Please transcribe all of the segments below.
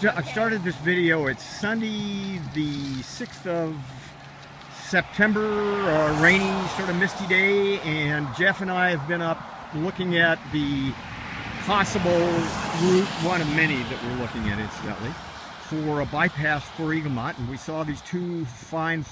I've started this video. It's Sunday, the 6th of September, a rainy, sort of misty day, and Jeff and I have been up looking at the possible route, one of many that we're looking at, incidentally, for a bypass for Eaglemount. And we saw these two fine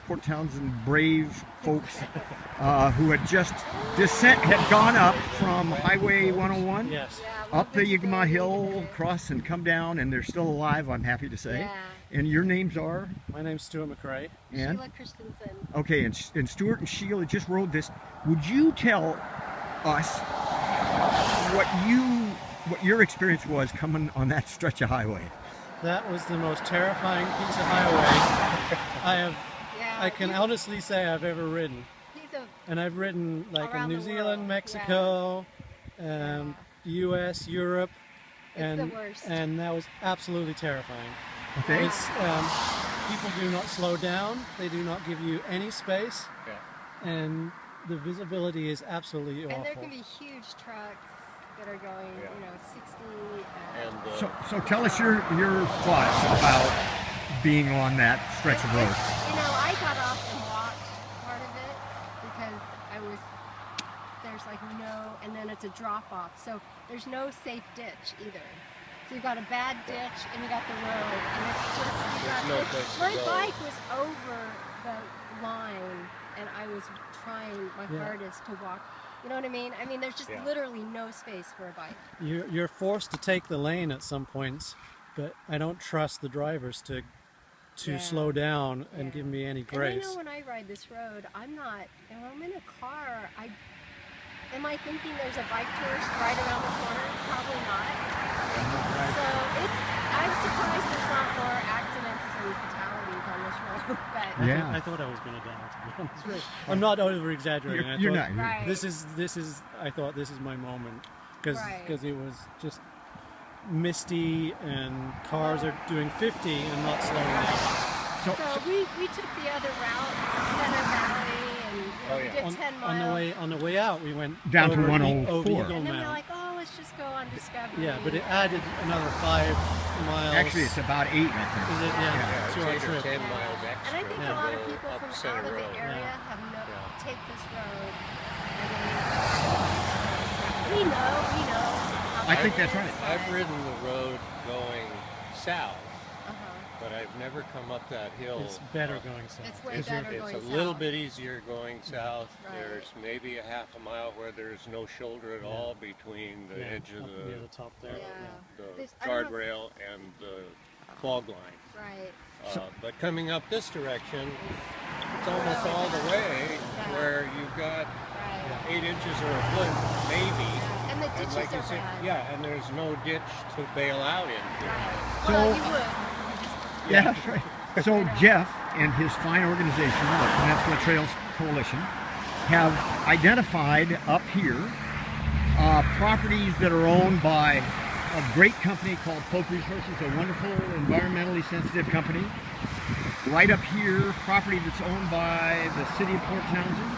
Port Townsend brave folks who had just had gone up from Highway 101, yes, up the Eaglemount Hill, across and come down, and they're still alive, I'm happy to say. Yeah. And your names are? My name's Stuart McRae. And? Sheila Christensen. Okay, and Stuart and Sheila just rode this. Would you tell us what your experience was coming on that stretch of highway? That was the most terrifying piece of highway I can honestly say I've ever ridden. And I've ridden like in New Zealand, Mexico, US, Europe, and that was absolutely terrifying. Okay. It's, people do not slow down. They do not give you any space, and the visibility is absolutely awful. And there can be huge trucks that are going, you know, 60. So tell us your thoughts about being on that stretch of road. You know, I got off and walked part of it because there's like no, and then it's a drop off, so there's no safe ditch either. So you've got a bad ditch and you got the road, and it's just, my bike was over the line and I was trying my hardest to walk. You know what I mean? I mean, there's just literally no space for a bike. You're forced to take the lane at some points, but I don't trust the drivers to slow down and give me any grace. And I know when I ride this road, I'm not, if I'm in a car, am I thinking there's a bike tourist right around the corner? Probably not. So I'm surprised there's not more accidents and fatalities on this road. But I thought I was going to die, to be honest. I'm not over exaggerating. You're not. Right. I thought this is my moment because it was just misty and cars are doing 50 and not slowing down. So we took the other route, Center Valley, and we did 10 miles. On the way out, we went down to over 104. Eaglemount. And then we're like, oh, let's just go on Discovery. Yeah, but it added another 5 miles. Actually, it's about 8, I think. Is it? Yeah, it's 8 or 10 miles extra. And I think a lot of people from out of the area have take this road. And we know. I think that's right. I've ridden the road going south, but I've never come up that hill. It's better going south. It's way better going south. It's a little bit easier going south. There's maybe a half a mile where there's no shoulder at all between the edge of the top there. the guardrail and the fog line. Right. But coming up this direction, it's almost all the way where you've got 8 inches or a foot, maybe. And the ditches like are bad. Yeah, and there's no ditch to bail out into. Well, you would. Yeah, that's right. So Jeff and his fine organization, the Peninsula Trails Coalition, have identified up here properties that are owned by a great company called Polk Resources, a wonderful, environmentally sensitive company. Right up here, property that's owned by the city of Port Townsend.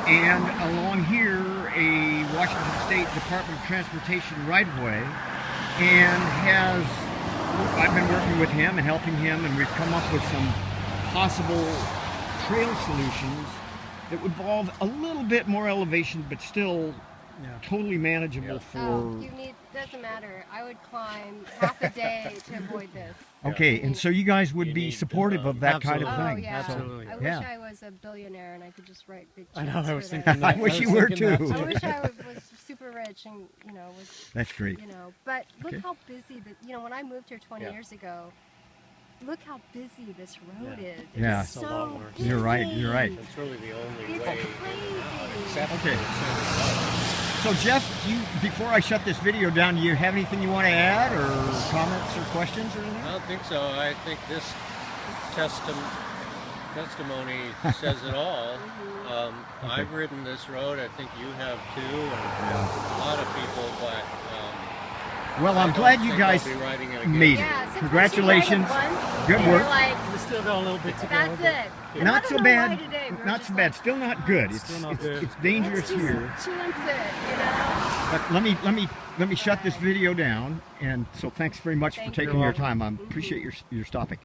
And along here, a Washington State Department of Transportation right-of-way, and I've been working with him and helping him, and we've come up with some possible trail solutions that would involve a little bit more elevation, but still totally manageable for... doesn't matter. I would climb half a day to avoid this. Okay, and so you guys would be supportive of that kind of thing. Oh, yeah. Absolutely. I wish I was a billionaire and I could just write big checks. I know, I was for thinking that. I wish you were too. I wish I was super rich and, That's great. But look how busy, when I moved here 20 years ago, look how busy this road is. Yeah. It's so busy. You're right. It's really the only way. Crazy. Okay. So Jeff, before I shut this video down, do you have anything you want to add, or comments or questions or anything? I don't think so. I think this testimony says it all. I've ridden this road. I think you have too, and a lot of people. But well, I'm glad you guys made it. Yeah, Congratulations. Good work. We still got a little bit to go. That's it. Not so bad. Not so bad. Still not good. It's dangerous here. Chance it, But let me let me shut this video down. And so thanks very much for Thank taking you. your time. I appreciate your stopping.